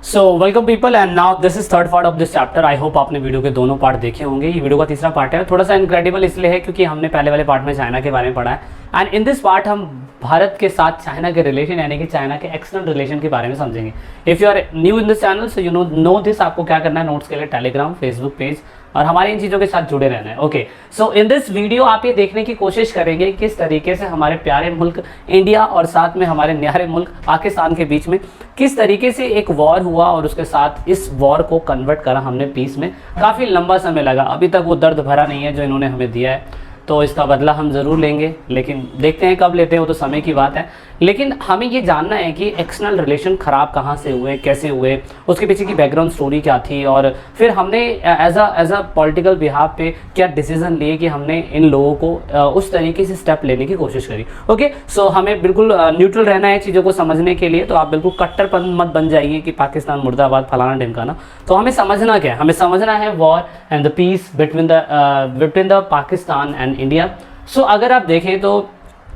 So welcome people and now this is third part of this chapter. I hope आपने video के दोनों part देखे होंगे। ये वीडियो का तीसरा पार्ट है। थोड़ा सा इनक्रेडिबल इसलिए है क्योंकि हमने पहले वाले पार्ट में चाइना के बारे में पढ़ा है एंड इन दिस पार्ट हम भारत के साथ चाइना के रिलेशन यानी कि चाइना के एक्सटर्नल रिलेशन के बारे में समझेंगे। If you are new in this channel so you know this, आपको क्या करना है, नोट्स के लिए टेलीग्राम, फेसबुक पेज और हमारी इन चीज़ों के साथ जुड़े रहना है। Okay, so in this video आप ये देखने की कोशिश करेंगे किस तरीके से हमारे प्यारे मुल्क इंडिया और साथ में हमारे न्यारे मुल्क पाकिस्तान के बीच में किस तरीके से एक वॉर हुआ और उसके साथ इस वॉर को कन्वर्ट करा हमने पीस में। काफ़ी लंबा समय लगा, अभी तक वो दर्द भरा नहीं है जो इन्होंने हमें दिया है, तो इसका बदला हम ज़रूर लेंगे, लेकिन देखते हैं कब लेते हैं, वो तो समय की बात है। लेकिन हमें ये जानना है कि एक्सटर्नल रिलेशन ख़राब कहाँ से हुए, कैसे हुए, उसके पीछे की बैकग्राउंड स्टोरी क्या थी और फिर हमने एज अ पॉलिटिकल बिहाफ पे क्या डिसीजन लिए कि हमने इन लोगों को उस तरीके से स्टेप लेने की कोशिश करी। ओके, सो हमें बिल्कुल न्यूट्रल रहना है चीज़ों को समझने के लिए। तो आप बिल्कुल कट्टरपन मत बन जाइए कि पाकिस्तान मुर्दाबाद फलाना ढिमकाना। तो हमें समझना क्या है, हमें समझना है war and the peace between the Pakistan and India. So अगर आप देखें तो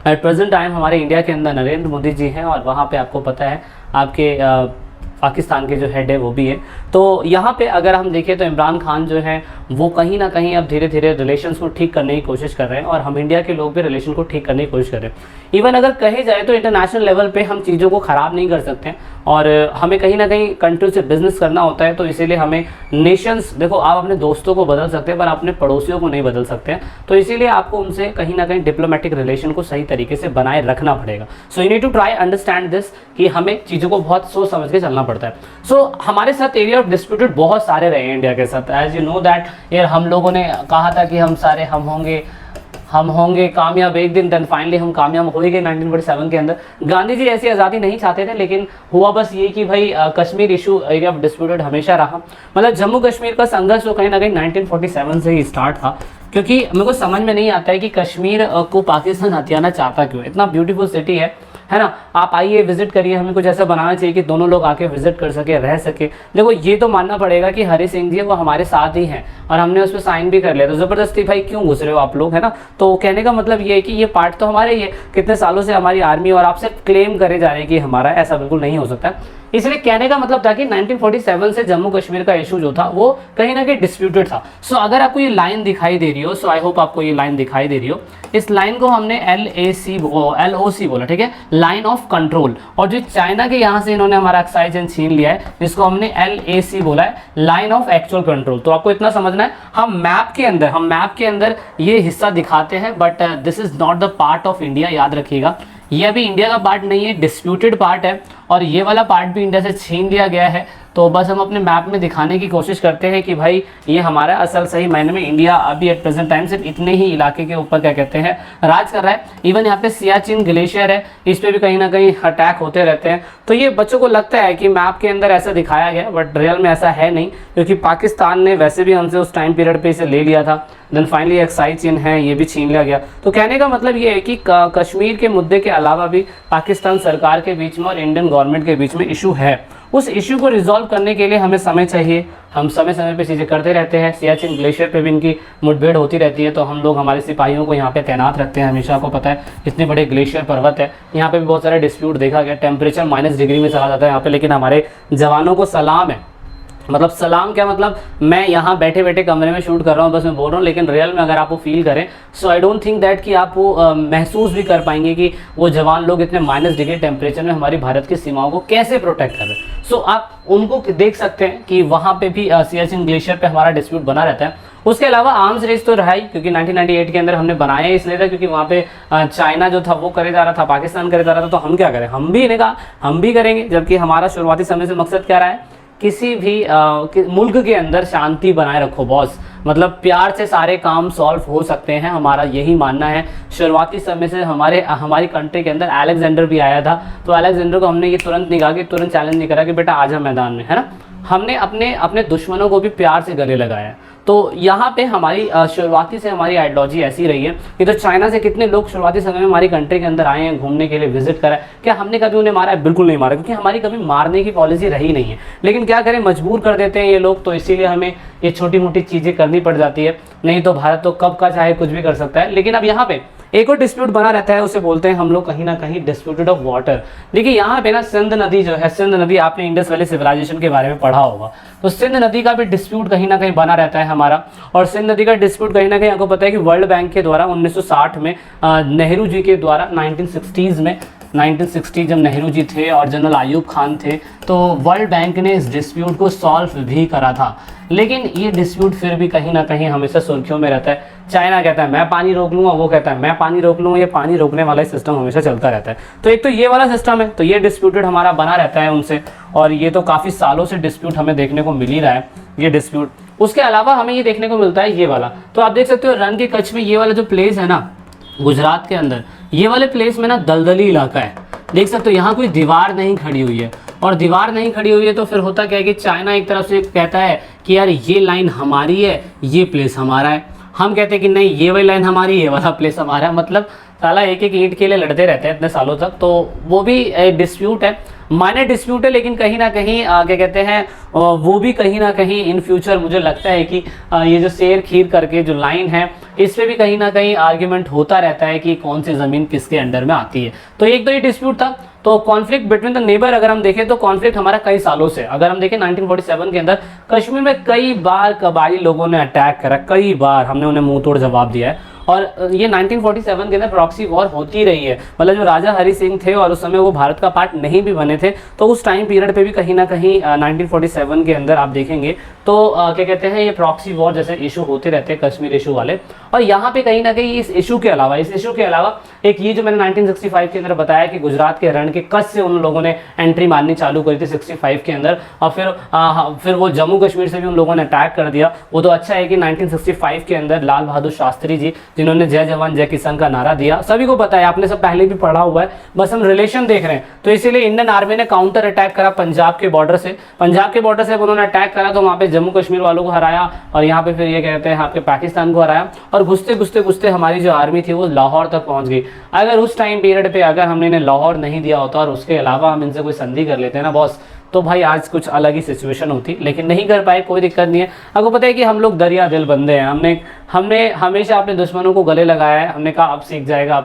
एट प्रेजेंट टाइम हमारे इंडिया के अंदर नरेंद्र मोदी जी हैं और वहाँ पे आपको पता है आपके पाकिस्तान के जो हेड है वो भी है। तो यहाँ पे अगर हम देखें तो इमरान खान जो है वो कहीं ना कहीं अब धीरे धीरे रिलेशंस को ठीक करने की कोशिश कर रहे हैं और हम इंडिया के लोग भी रिलेशन को ठीक करने की कोशिश कर रहे हैं। इवन अगर कहे जाए तो इंटरनेशनल लेवल पे हम चीज़ों को ख़राब नहीं कर सकते और हमें कहीं ना कहीं कंट्री से बिजनेस करना होता है। तो इसीलिए हमें नेशंस, देखो आप अपने दोस्तों को बदल सकते हैं पर अपने पड़ोसियों को नहीं बदल सकते हैं। तो इसीलिए आपको उनसे कहीं ना कहीं डिप्लोमेटिक रिलेशन को सही तरीके से बनाए रखना पड़ेगा। So you need to try understand this कि हमें चीज़ों को बहुत सोच समझ के चलना पड़ता है। सो हमारे साथ एरिया ऑफ डिस्प्यूटेड बहुत सारे रहे हैं इंडिया के साथ। एज यू नो दैट यार, हम लोगों ने कहा था कि हम होंगे कामयाब एक दिन, देन फाइनली हम कामयाब हो ही गए 1947 के अंदर। गांधी जी ऐसी आज़ादी नहीं चाहते थे, लेकिन हुआ बस ये कि भाई Kashmir issue area of disputed हमेशा रहा। मतलब जम्मू कश्मीर का संघर्ष तो कहीं ना कहीं 1947 से ही स्टार्ट था, क्योंकि मेरे को समझ में नहीं आता है कि कश्मीर को पाकिस्तान हथियाना चाहता क्यों। इतना ब्यूटीफुल सिटी है ना, आप आइए विजिट करिए। हमें कुछ ऐसा बनाना चाहिए कि दोनों लोग आके विजिट कर सके, रह सके। देखो ये तो मानना पड़ेगा कि हरी सिंह जी वो हमारे साथ ही हैं और हमने उस पर साइन भी कर लिया, तो ज़बरदस्ती भाई क्यों घुस रहे हो आप लोग, है ना। तो कहने का मतलब ये है कि ये पार्ट तो हमारे ही है, कितने सालों से हमारी आर्मी, और आपसे क्लेम करे जा रहे हैं कि हमारा, ऐसा बिल्कुल नहीं हो सकता। इसलिए कहने का मतलब था कि 1947 से जम्मू कश्मीर का इशू जो था वो कहीं ना कहीं डिस्प्यूटेड था। सो अगर आपको ये लाइन दिखाई दे रही हो, सो आई होप आपको ये लाइन दिखाई दे रही हो, इस लाइन को हमने LOC बोला, ठीक है, लाइन ऑफ कंट्रोल। और जो चाइना के यहाँ से इन्होंने हमारा एक्साइज एंड छीन लिया है, जिसको हमने LAC बोला है, लाइन ऑफ एक्चुअल कंट्रोल। तो आपको इतना समझना है, हम मैप के अंदर ये हिस्सा दिखाते हैं, but this is not the part of India. याद रखिएगा, ये अभी इंडिया का पार्ट नहीं है, डिस्प्यूटेड पार्ट है और ये वाला पार्ट भी इंडिया से छीन लिया गया है। तो बस हम अपने मैप में दिखाने की कोशिश करते हैं कि भाई ये हमारा असल सही मायने में इंडिया अभी एट प्रेजेंट टाइम सिर्फ इतने ही इलाके के ऊपर क्या कहते हैं राज कर रहा है। इवन यहाँ पे सियाचिन ग्लेशियर है, इस पर भी कहीं ना कहीं अटैक होते रहते हैं। तो ये बच्चों को लगता है कि मैप के अंदर ऐसा दिखाया गया, बट रियल में ऐसा है नहीं, क्योंकि पाकिस्तान ने वैसे भी हमसे उस टाइम पीरियड पे इसे ले लिया था। देन फाइनली एक्साइज चीन है, ये भी छीन लिया गया। तो कहने का मतलब ये है कि कश्मीर के मुद्दे के अलावा भी पाकिस्तान सरकार के बीच में और इंडियन गवर्नमेंट के बीच में इशू है। उस इशू को रिजॉल्व करने के लिए हमें समय चाहिए। हम समय समय पे चीज़ें करते रहते हैं। सियाचिन ग्लेशियर पे भी इनकी मुठभेड़ होती रहती है, तो हम लोग हमारे सिपाहियों को यहाँ पे तैनात रखते हैं हमेशा। आपको पता है इतने बड़े ग्लेशियर पर्वत है, यहाँ पे भी बहुत सारे डिस्प्यूट देखा गया। टेम्परेचर -डिग्री में चला जाता है यहाँ पे, लेकिन हमारे जवानों को सलाम है। मतलब सलाम क्या मतलब, मैं यहाँ बैठे बैठे कमरे में शूट कर रहा हूँ, बस मैं बोल रहा हूँ, लेकिन रियल में अगर आप वो फील करें, सो आई डोंट थिंक दैट कि आप वो महसूस भी कर पाएंगे कि वो जवान लोग इतने -डिग्री टेम्परेचर में हमारी भारत की सीमाओं को कैसे प्रोटेक्ट कर रहे हैं। सो आप उनको देख सकते हैं कि वहाँ पे भी सियाचिन ग्लेशियर पे हमारा डिस्प्यूट बना रहता है। उसके अलावा आर्म्स रेस तो रहा ही, क्योंकि 1998 के अंदर हमने बनाया इसलिए था क्योंकि वहाँ पे चाइना जो था वो करे जा रहा था, पाकिस्तान करे जा रहा था। तो हम क्या करें, हम भी इन्हें कहा हम भी करेंगे, जबकि हमारा शुरुआती समय से मकसद क्या रहा है, किसी भी मुल्क के अंदर शांति बनाए रखो बॉस। मतलब प्यार से सारे काम सॉल्व हो सकते हैं, हमारा यही मानना है। शुरुआती समय से हमारी कंट्री के अंदर अलेक्जेंडर भी आया था, तो अलेक्जेंडर को हमने ये तुरंत निकाल के तुरंत चैलेंज नहीं करा कि बेटा आजा मैदान में, है ना। हमने अपने दुश्मनों को भी प्यार से गले लगाया। तो यहाँ पे हमारी शुरुआती से हमारी आइडियोलॉजी ऐसी रही है कि तो चाइना से कितने लोग शुरुआती समय में हमारी कंट्री के अंदर आए हैं घूमने के लिए, विजिट करा है, क्या हमने कभी उन्हें मारा है? बिल्कुल नहीं मारा, क्योंकि हमारी कभी मारने की पॉलिसी रही नहीं है। लेकिन क्या करें, मजबूर कर देते हैं ये लोग, तो इसीलिए हमें ये छोटी मोटी चीज़ें करनी पड़ जाती है। नहीं तो भारत तो कब का चाहे कुछ भी कर सकता है। लेकिन अब यहाँ पे एक और डिस्प्यूट बना रहता है, उसे बोलते हैं हम लोग कहीं ना कहीं डिस्प्यूटेड ऑफ वाटर। देखिए यहाँ पे ना सिंध नदी जो है, सिंध नदी, आपने इंडस वैली सिविलाइजेशन के बारे में पढ़ा होगा, तो सिंध नदी का भी डिस्प्यूट कहीं ना कहीं बना रहता है हमारा। और सिंध नदी का डिस्प्यूट कहीं ना कहीं आपको पता है कि वर्ल्ड बैंक के द्वारा 1960 में नेहरू जी के द्वारा 1960s में 1960 जब नेहरू जी थे और जनरल आयूब खान थे, तो वर्ल्ड बैंक ने इस डिस्प्यूट को सॉल्व भी करा था। लेकिन ये डिस्प्यूट फिर भी कहीं ना कहीं हमेशा सुर्खियों में रहता है। चाइना कहता है मैं पानी रोक लूँगा, वो कहता है मैं पानी रोक लूँगा, ये पानी रोकने वाला सिस्टम हमेशा चलता रहता है। तो एक तो ये वाला सिस्टम है, तो ये डिस्प्यूटेड हमारा बना रहता है उनसे, और ये तो काफ़ी सालों से डिस्प्यूट हमें देखने को मिल ही रहा है ये डिस्प्यूट। उसके अलावा हमें ये देखने को मिलता है ये वाला, तो आप देख सकते हो रण के कच्छ में ये वाला जो प्लेस है ना गुजरात के अंदर, ये वाले प्लेस में ना दलदली इलाका है, देख सकते हो यहाँ कोई दीवार नहीं खड़ी हुई है। और दीवार नहीं खड़ी हुई है तो फिर होता क्या है कि चाइना एक तरफ से कहता है कि यार ये लाइन हमारी है, ये प्लेस हमारा है। हम कहते हैं कि नहीं ये वाली लाइन हमारी, ये वाला प्लेस हमारा है। मतलब साला एक एक ईंट के लिए लड़ते रहते हैं इतने सालों तक। तो वो भी डिस्प्यूट है, माइनर डिस्प्यूट है, लेकिन कहीं ना कहीं क्या कहते हैं वो भी कहीं ना कहीं इन फ्यूचर मुझे लगता है कि ये जो शेर खीर करके जो लाइन है, इस पे भी कहीं ना कहीं आर्ग्यूमेंट होता रहता है कि कौन सी ज़मीन किसके अंडर में आती है। तो एक तो ये डिस्प्यूट था। तो कॉन्फ्लिक्ट बिटवीन द नेबर अगर हम देखें तो कॉन्फ्लिक्ट हमारा कई सालों से, अगर हम देखें 1947 के अंदर कश्मीर में कई बार कबायली लोगों ने अटैक करा, कई बार हमने उन्हें मुंह तोड़ जवाब दिया है। और ये 1947 के अंदर प्रॉक्सी वॉर होती रही है। मतलब जो राजा हरि सिंह थे और उस समय वो भारत का पार्ट नहीं भी बने थे, तो उस टाइम पीरियड पे भी कहीं ना कहीं 1947 के अंदर आप देखेंगे तो क्या कहते हैं ये प्रॉक्सी वॉर जैसे इशू होते रहते हैं, कश्मीर इशू वाले। और यहाँ पे कहीं ना कहीं इस इशू के अलावा एक ये जो मैंने 1965 के अंदर बताया कि गुजरात के रण के कच्छ से उन लोगों ने एंट्री मारनी चालू करी थी 65 के अंदर, और फिर वो जम्मू कश्मीर से भी उन लोगों ने अटैक कर दिया। वो तो अच्छा है कि 1965 के अंदर लाल बहादुर शास्त्री जी जिन्होंने जय जवान जय किसान का नारा दिया, सभी को पता है, आपने सब पहले भी पढ़ा हुआ है, बस हम रिलेशन देख रहे हैं। तो इसीलिए इंडियन आर्मी ने काउंटर अटैक करा पंजाब के बॉर्डर से उन्होंने अटैक करा, तो वहाँ पे जम्मू कश्मीर वालों को हराया, और यहाँ पे फिर ये कहते हैं आपके पाकिस्तान को हराया। और घुसते हमारी जो आर्मी थी वो लाहौर तक पहुँच गई। अगर उस टाइम पीरियड पर अगर हमने इन्हें लाहौर नहीं दिया होता और उसके अलावा हम इनसे कोई संधि कर लेते हैं ना बॉस, तो भाई आज कुछ अलग ही सिचुएशन होती, लेकिन नहीं कर पाए, कोई दिक्कत नहीं है। आपको पता है कि हम लोग दरिया दिल बंदे हैं, हमने हमेशा अपने दुश्मनों को गले लगाया है। हमने कहा अब सीख जाएगा,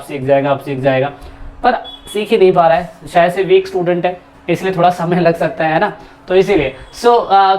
पर सीख ही नहीं पा रहा है, शायद से वीक स्टूडेंट है, इसलिए थोड़ा समय लग सकता है ना। तो इसीलिए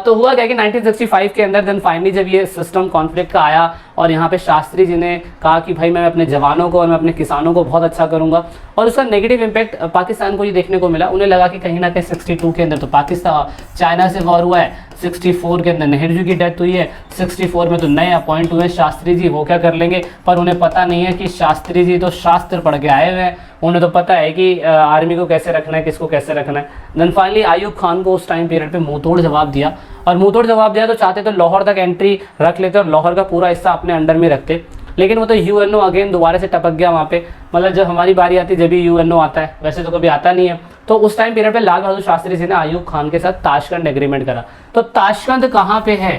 तो हुआ क्या कि 1965 के अंदर देन फाइनली जब ये सिस्टम कॉन्फ्लिक्ट का आया और यहाँ पे शास्त्री जी ने कहा कि भाई मैं अपने जवानों को और मैं अपने किसानों को बहुत अच्छा करूँगा, और उसका नेगेटिव इम्पैक्ट पाकिस्तान को ये देखने को मिला। उन्हें लगा कि कहीं ना कहीं 62 के अंदर तो पाकिस्तान चाइना से वॉर हुआ है, 64 के अंदर नेहरू जी की डेथ हुई है, 64 में तो नए अपॉइंट हुए शास्त्री जी, वो क्या कर लेंगे। पर उन्हें पता नहीं है कि शास्त्री जी तो शास्त्र पढ़ के आए हुए हैं, उन्हें तो पता है कि आर्मी को कैसे रखना है, किसको कैसे रखना है। देन फाइनली आयूब खान को उस टाइम पीरियड पे मुंह तोड़ जवाब दिया, और मुंह तोड़ जवाब दिया तो चाहते तो लाहौर तक एंट्री रख लेते और लाहौर का पूरा हिस्सा अपने अंडर में रखते, लेकिन वो तो यूएनओ अगेन दोबारा से टपक गया वहाँ पे। मतलब जब हमारी बारी आती है जब भी यूएनओ आता है, वैसे तो कभी आता नहीं है। तो उस टाइम पीरियड पे लाल बहादुर शास्त्री जी ने आयूब खान के साथ ताशकंद एग्रीमेंट करा। तो ताशकंद कहाँ पे है,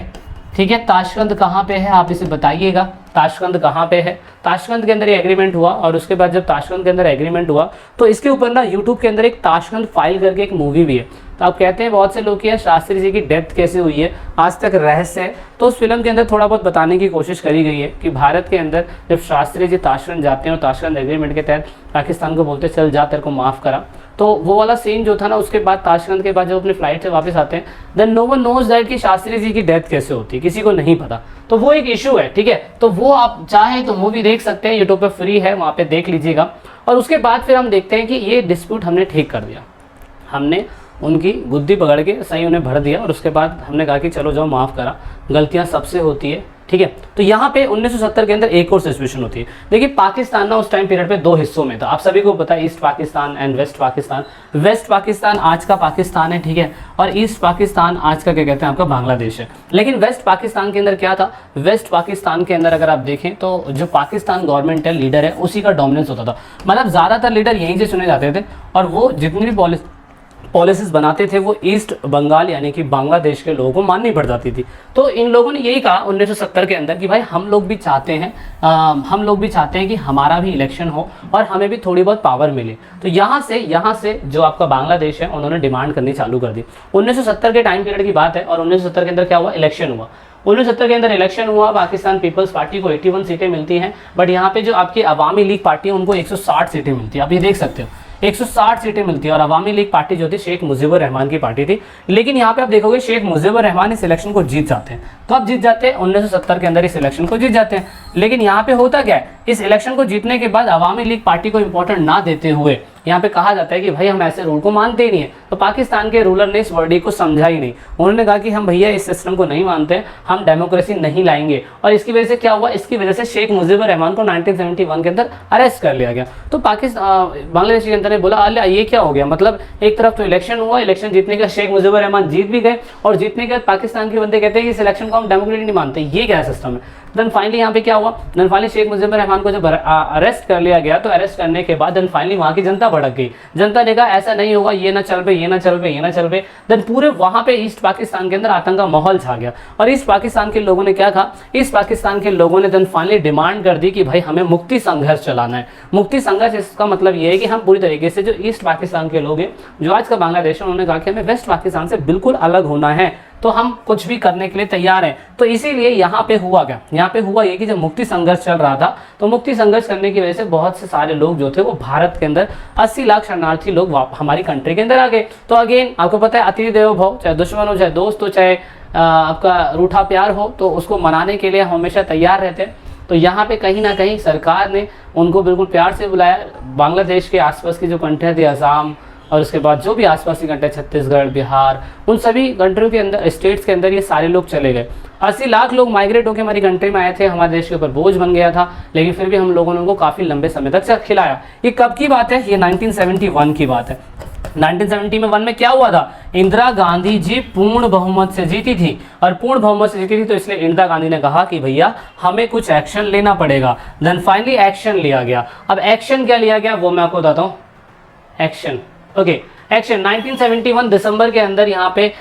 ठीक है, ताशकंद कहाँ पे है आप इसे बताइएगा, ताशकंद कहाँ पे है। ताशकंद के अंदर ये एग्रीमेंट हुआ, और उसके बाद जब ताशकंद के अंदर एग्रीमेंट हुआ तो इसके ऊपर ना यूट्यूब के अंदर एक ताशकंद फाइल करके एक मूवी भी है। तो आप कहते हैं बहुत से लोग कि शास्त्री जी की डेथ कैसे हुई है, आज तक रहस्य है। तो उस फिल्म के अंदर थोड़ा बहुत बताने की कोशिश करी गई है कि भारत के अंदर जब शास्त्री जी ताशकंद जाते हैं और ताशकंद एग्रीमेंट के तहत पाकिस्तान को बोलते चल जा तेरे को माफ़ करा, तो वो वाला सीन जो था ना, उसके बाद ताशकंद के बाद जब अपने फ्लाइट से वापस आते हैं, then no one knows that कि शास्त्री जी की डेथ कैसे होती है, किसी को नहीं पता। तो वो एक इशू है, ठीक है। तो वो आप चाहें तो मूवी देख सकते हैं, यूट्यूब पे फ्री है, वहाँ पे देख लीजिएगा। और उसके बाद फिर हम देखते हैं कि ये डिस्प्यूट हमने ठीक कर दिया, हमने उनकी बुद्धि पकड़ के सही उन्हें भर दिया, और उसके बाद हमने कहा कि चलो जाओ माफ़ करा, गलतियाँ सबसे होती है, ठीक है। तो यहाँ पे 1970 के अंदर एक और सिचुएशन होती है। देखिए पाकिस्तान ना उस टाइम पीरियड पे दो हिस्सों में था, आप सभी को पता है, East Pakistan and West Pakistan. West Pakistan आज का पाकिस्तान है, ठीक है, और ईस्ट पाकिस्तान आज का क्या कहते हैं आपका बांग्लादेश है। लेकिन वेस्ट पाकिस्तान के अंदर क्या था, वेस्ट पाकिस्तान के अंदर अगर आप देखें तो जो पाकिस्तान गवर्नमेंट है, लीडर है, उसी का डोमिनेंस होता था। मतलब ज़्यादातर लीडर यहीं से चुने जाते थे, और वो जितनी भी पॉलिसीज बनाते थे वो ईस्ट बंगाल यानी कि बांग्लादेश के लोगों को माननी पड़ जाती थी। तो इन लोगों ने यही कहा 1970 के अंदर कि भाई हम लोग भी चाहते हैं कि हमारा भी इलेक्शन हो और हमें भी थोड़ी बहुत पावर मिले। तो यहाँ से जो आपका बांग्लादेश है उन्होंने डिमांड करनी चालू कर दी। 1970 के टाइम पीरियड की बात है, और 1970 के अंदर क्या हुआ, इलेक्शन हुआ। 1970 के अंदर इलेक्शन हुआ, पाकिस्तान पीपल्स पार्टी को 81 सीटें मिलती हैं, बट यहाँ पे जो आपकी अवामी लीग पार्टी है उनको 160 सीटें मिलती है। आप ये देख सकते हो 160 सीटें मिलती है, और अवामी लीग पार्टी जो थी शेख मुजीबुर रहमान की पार्टी थी। लेकिन यहाँ पे आप देखोगे शेख मुजीबुर रहमान इस इलेक्शन को जीत जाते हैं। कब जीत जाते हैं? 1970 के अंदर इस इलेक्शन को जीत जाते हैं। लेकिन यहाँ पे होता क्या है, इस इलेक्शन को जीतने के बाद अवामी लीग पार्टी को इंपॉर्टेंट ना देते हुए यहाँ पे कहा जाता है कि भाई हम ऐसे रूल को मानते ही नहीं है। तो पाकिस्तान के रूलर ने इस वर्डी को समझा ही नहीं। उन्होंने कहा कि हम भैया इस सिस्टम को नहीं मानते, हम डेमोक्रेसी नहीं लाएंगे। और इसकी वजह से क्या हुआ, इसकी वजह से शेख मुजीबुर रहमान को 1971 के अंदर अरेस्ट कर लिया गया। तो पाकिस्तान बांग्लादेश के जनता ने बोला अल्लाह ये क्या हो गया, मतलब एक तरफ तो इलेक्शन हुआ, इलेक्शन जीतने का शेख मुजीबुर रहमान जीत भी गए, और जीतने के बाद पाकिस्तान के बंदे कहते हैं कि इस इलेक्शन को हम डेमोक्रेसी नहीं मानते, ये क्या सिस्टम है। देन फाइनली यहाँ पे क्या हुआ, देन फाइनली शेख मुजीबुर रहमान को जब अरेस्ट कर लिया गया, तो अरेस्ट करने के बाद देन फाइनली वहाँ की जनता भड़क गई। जनता ने कहा ऐसा नहीं होगा, ये ना चल पे, ये ना चल पे, ये ना चल पे। देन पूरे वहाँ पे ईस्ट पाकिस्तान के अंदर आतंक का माहौल छा गया। और ईस्ट पाकिस्तान के लोगों ने क्या कहा, ईस्ट पाकिस्तान के लोगों ने देन फाइनली डिमांड कर दी कि भाई हमें मुक्ति संघर्ष चलाना है। मुक्ति संघर्ष इसका मतलब ये है कि हम पूरी तरीके से जो ईस्ट पाकिस्तान के लोग हैं, जो आज का बांग्लादेश है, उन्होंने कहा कि हमें वेस्ट पाकिस्तान से बिल्कुल अलग होना है, तो हम कुछ भी करने के लिए तैयार हैं। तो इसीलिए यहाँ पे हुआ क्या, यहाँ पे हुआ ये कि जब मुक्ति संघर्ष चल रहा था, तो मुक्ति संघर्ष करने की वजह से बहुत से सारे लोग जो थे वो भारत के अंदर 80 लाख शरणार्थी लोग हमारी कंट्री के अंदर आ गए। तो अगेन आपको पता है अतिथि देवो भव, चाहे दुश्मन हो चाहे दोस्त हो चाहे आपका रूठा प्यार हो, तो उसको मनाने के लिए हमेशा तैयार रहते हैं। तो यहाँ पे कहीं ना कहीं सरकार ने उनको बिल्कुल प्यार से बुलाया। बांग्लादेश के आसपास की जो कंट्रियाँ थी, असम और उसके बाद जो भी आसपास की कंट्री, छत्तीसगढ़, बिहार, उन सभी कंट्रियों के अंदर, स्टेट्स के अंदर ये सारे लोग चले गए। 80 लाख लोग माइग्रेट होकर हमारी कंट्री में आए थे, हमारे देश के ऊपर बोझ बन गया था, लेकिन फिर भी हम लोगों ने उनको काफ़ी लंबे समय तक खिलाया। ये कब की बात है, ये 1971 की बात है। 1971 में क्या हुआ था, इंदिरा गांधी जी पूर्ण बहुमत से जीती थी, और पूर्ण बहुमत से जीती थी तो इसलिए इंदिरा गांधी ने कहा कि भैया हमें कुछ एक्शन लेना पड़ेगा। देन फाइनली एक्शन लिया गया। अब एक्शन क्या लिया गया वो मैं आपको बताता हूँ। एक्शन ओके, एक्शन 1971 दिसंबर के अंदर यहाँ पे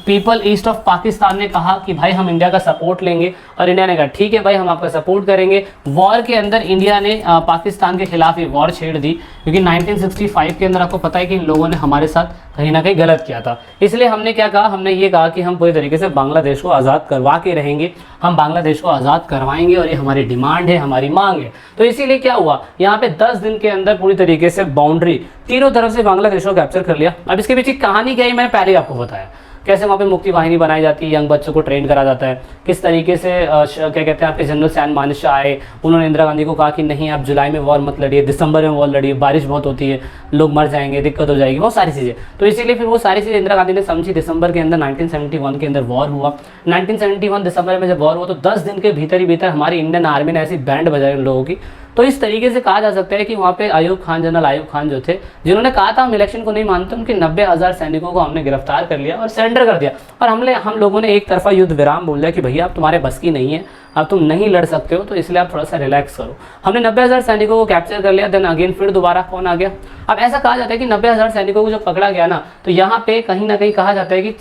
पीपल ईस्ट ऑफ पाकिस्तान ने कहा कि भाई हम इंडिया का सपोर्ट लेंगे, और इंडिया ने कहा ठीक है भाई हम आपका सपोर्ट करेंगे। वॉर के अंदर इंडिया ने पाकिस्तान के खिलाफ ये वॉर छेड़ दी, क्योंकि 1965 के अंदर आपको पता है कि इन लोगों ने हमारे साथ कहीं ना कहीं गलत किया था। इसलिए हमने क्या कहा, हमने ये कहा कि हम पूरी तरीके से बांग्लादेश को आज़ाद करवा के रहेंगे, हम बांग्लादेश को आज़ाद करवाएंगे, और ये हमारी डिमांड है, हमारी मांग है। तो इसीलिए क्या हुआ, यहाँ पे 10 दिन के अंदर पूरी तरीके से बाउंड्री तीनों तरफ से बांग्लादेश को कैप्चर कर लिया। अब इसके पीछे कहानी क्या है मैंने पहले ही आपको बताया, कैसे वहाँ पे मुक्ति वाहिनी बनाई जाती है, यंग बच्चों को ट्रेन करा जाता है, किस तरीके से क्या कहते हैं आपके जनरल सैन मानेकशॉ आए, उन्होंने इंदिरा गांधी को कहा कि नहीं आप जुलाई में वॉर मत लड़िए, दिसंबर में वॉर लड़िए, बारिश बहुत होती है, लोग मर जाएंगे, दिक्कत हो जाएगी, बहुत सारी चीज़ें। तो इसीलिए फिर वो सारी चीज़ें इंदिरा गांधी ने समझी। दिसंबर के अंदर 1971 के अंदर वॉर हुआ। 1971 दिसंबर में जब वॉर हुआ तो 10 दिन के भीतर ही भीतर हमारी इंडियन आर्मी ने ऐसी बैंड बजाई उन लोगों की। तो इस तरीके से कहा जा सकता है कि वहाँ पे अयूब खान, जनरल अयूब खान जो थे, जिन्होंने कहा था हम इलेक्शन को नहीं मानते, उनके 90,000 सैनिकों को हमने गिरफ्तार कर लिया और सरेंडर कर दिया। और हम लोगों ने एक तरफा युद्ध विराम बोल दिया कि भैया अब तुम्हारे बस की नहीं है, अब तुम नहीं लड़ सकते हो, तो इसलिए आप थोड़ा सा रिलैक्स करो। हमने 90,000 सैनिकों को कैप्चर कर लिया। देन अगेन फिर दोबारा कौन आ गया। अब ऐसा कहा जाता है कि 90,000 सैनिकों को जब पकड़ा गया ना, तो यहाँ पे कहीं ना कहीं कहा जाता है कि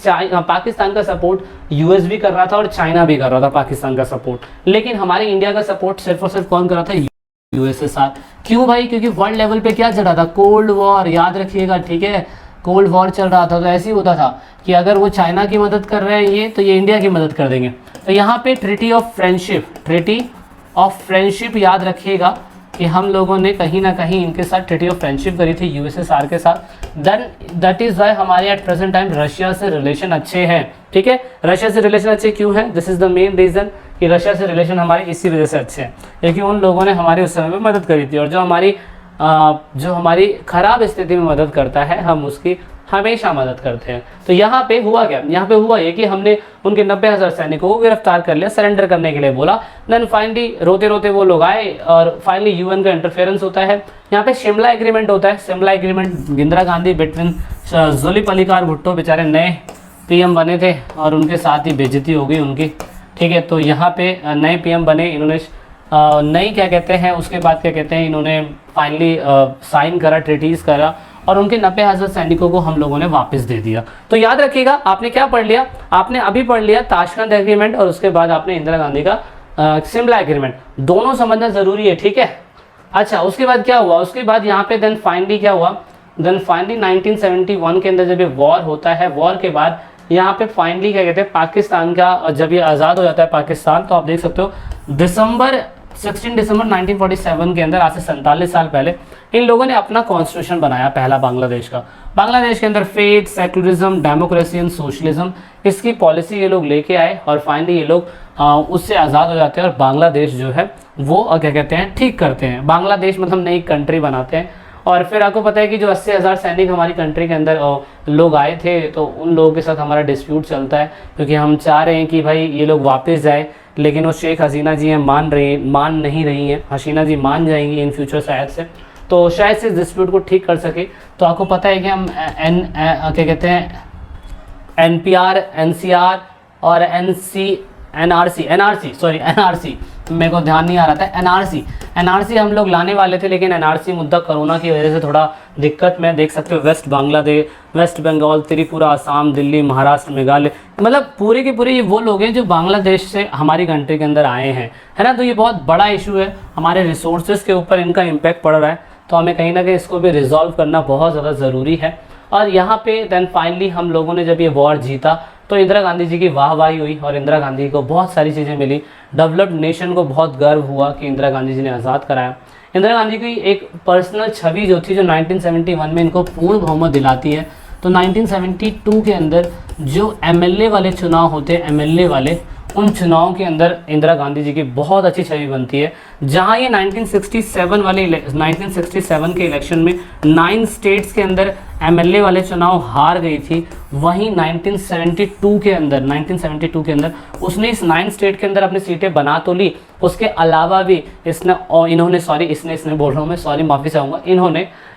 पाकिस्तान का सपोर्ट यूएस भी कर रहा था और चाइना भी कर रहा था पाकिस्तान का सपोर्ट, लेकिन हमारे इंडिया का सपोर्ट सिर्फ और सिर्फ कौन कर रहा था, यूएस के साथ। क्यों भाई, क्योंकि वर्ल्ड लेवल पे क्या चल रहा था, कोल्ड वॉर, याद रखिएगा, ठीक है, कोल्ड वॉर चल रहा था। तो ऐसे ही होता था कि अगर वो चाइना की मदद कर रहे हैं ये, तो ये इंडिया की मदद कर देंगे। तो यहाँ पे ट्रीटी ऑफ फ्रेंडशिप याद रखिएगा कि हम लोगों ने कहीं ना कहीं इनके साथ ट्रीटी ऑफ फ्रेंडशिप करी थी यूएसएसआर के साथ। देन दैट इज वाई हमारे एट प्रेजेंट टाइम रशिया से रिलेशन अच्छे हैं, ठीक है। रशिया से रिलेशन अच्छे क्यों हैं, this is the main reason कि रशिया से रिलेशन हमारे इसी वजह से अच्छे हैं, क्योंकि उन लोगों ने हमारे उस समय में मदद करी थी, और जो हमारी खराब स्थिति में मदद करता है हम उसकी हमेशा मदद करते हैं। तो यहाँ पे हुआ क्या, यहाँ पे हुआ ये कि हमने उनके 90,000 सैनिकों को गिरफ्तार कर लिया, सरेंडर करने के लिए बोला। देन फाइनली रोते रोते वो लोग आए, और फाइनली यूएन का इंटरफेरेंस होता है। यहाँ पे शिमला एग्रीमेंट होता है। शिमला एग्रीमेंट इंदिरा गांधी बिटवीन जुल्फिकार भुट्टो, बेचारे नए पीएम बने थे और उनके साथ ही बेइज्जती हो गई उनकी, ठीक है। तो यहाँ पे नए पीएम बने, इन्होंने नई क्या कहते हैं, उसके बाद क्या कहते हैं, इन्होंने फाइनली साइन करा, ट्रीटीज करा, और उनके 90,000 सैनिकों को हम लोगों ने वापस दे दिया। तो याद रखिएगा, आपने क्या पढ़ लिया, आपने अभी पढ़ लिया ताशकंद एग्रीमेंट, और उसके बाद आपने इंदिरा गांधी का शिमला एग्रीमेंट, दोनों समझना जरूरी है, ठीक है। अच्छा, उसके बाद क्या हुआ, उसके बाद यहाँ पे देन फाइनली क्या हुआ, देन फाइनली 1971 के अंदर जब ये वॉर होता है, वॉर के बाद यहाँ पे फाइनली क्या कहते हैं पाकिस्तान का जब ये आज़ाद हो जाता है पाकिस्तान, तो आप देख सकते हो 16 दिसंबर 1947 के अंदर, आज से 47 साल पहले इन लोगों ने अपना कॉन्स्टिट्यूशन बनाया पहला बांग्लादेश का। बांग्लादेश के अंदर faith, secularism, democracy and socialism, इसकी पॉलिसी ये लोग लेके आए और फाइनली ये लोग उससे आज़ाद हो जाते हैं और बांग्लादेश जो है वो क्या कहते हैं ठीक करते हैं। बांग्लादेश मतलब नई कंट्री बनाते हैं। और फिर आपको पता है कि जो 80,000 सैनिक हमारी कंट्री के अंदर लोग आए थे, तो उन लोगों के साथ हमारा डिस्प्यूट चलता है, क्योंकि हम चाह रहे हैं कि भाई ये लोग वापस जाए, लेकिन वो शेख हसीना जी हैं मान नहीं रही हैं। हसीना जी मान जाएंगी इन फ्यूचर शायद से, तो शायद से इस डिस्प्यूट को ठीक कर सके। तो आपको पता है कि हम क्या कहते हैं NPR, NCR और NRC मेरे को ध्यान नहीं आ रहा था। NRC हम लोग लाने वाले थे, लेकिन NRC मुद्दा कोरोना की वजह से थोड़ा दिक्कत में, देख सकते हो वेस्ट बांग्लादेश, वेस्ट बंगाल, त्रिपुरा, असम, दिल्ली, महाराष्ट्र, मेघालय, मतलब पूरे के पूरे ये वो लोग हैं जो बांग्लादेश से हमारी कंट्री के अंदर आए हैं, है ना। तो ये बहुत बड़ा इशू है, हमारे रिसोर्सेज के ऊपर इनका इम्पैक्ट पड़ रहा है, तो हमें कहीं ना कहीं इसको भी रिजॉल्व करना बहुत ज़्यादा ज़रूरी है। और यहाँ पे देन फाइनली हम लोगों ने जब ये वॉर जीता, तो इंदिरा गांधी जी की वाहवाही हुई और इंदिरा गांधी को बहुत सारी चीज़ें मिली। डेवलप्ड नेशन को बहुत गर्व हुआ कि इंदिरा गांधी जी ने आज़ाद कराया। इंदिरा गांधी की एक पर्सनल छवि जो थी, जो 1971 में इनको पूर्ण बहुमत दिलाती है, तो 1972 के अंदर जो MLA वाले चुनाव होते हैं, MLA वाले, उन चुनावों के अंदर इंदिरा गांधी जी की बहुत अच्छी छवि बनती है। जहां ये 1967 के इलेक्शन में 9 स्टेट्स के अंदर MLA वाले चुनाव हार गई थी, वहीं 1972 के अंदर उसने इस 9 स्टेट के अंदर अपनी सीटें बना तो ली, उसके अलावा भी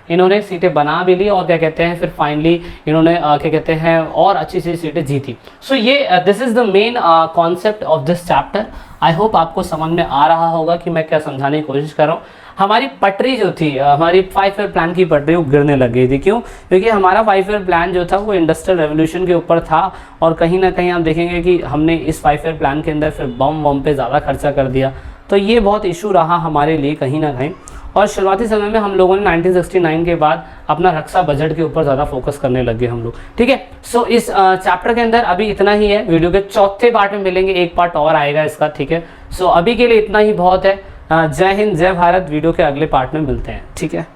इन्होंने सीटें बना भी ली और क्या कहते हैं फिर फाइनली इन्होंने क्या कहते हैं और अच्छी सीटें जीती। सो ये this is the main concept of this chapter. I hope आपको समझ में आ रहा होगा कि मैं क्या समझाने की कोशिश कर रहा हूँ। हमारी पटरी जो थी, हमारी 5 ईयर प्लान की पटरी वो गिरने लग गई थी। क्यों? क्योंकि हमारा 5 ईयर प्लान जो था वो इंडस्ट्रियल रेवोल्यूशन के ऊपर था, और कहीं ना कहीं आप देखेंगे कि हमने इस 5 ईयर प्लान के अंदर फिर बम पे ज़्यादा खर्चा कर दिया, तो ये बहुत इशू रहा हमारे लिए कहीं ना कहीं। और शुरुआती समय में हम लोगों ने 1969 के बाद अपना रक्षा बजट के ऊपर ज़्यादा फोकस करने लगे हम लोग, ठीक है। सो इस चैप्टर के अंदर अभी इतना ही है। वीडियो के चौथे पार्ट में मिलेंगे, एक पार्ट और आएगा इसका, ठीक है। सो अभी के लिए इतना ही बहुत है। जय हिंद, जय भारत। वीडियो के अगले पार्ट में मिलते हैं, ठीक है।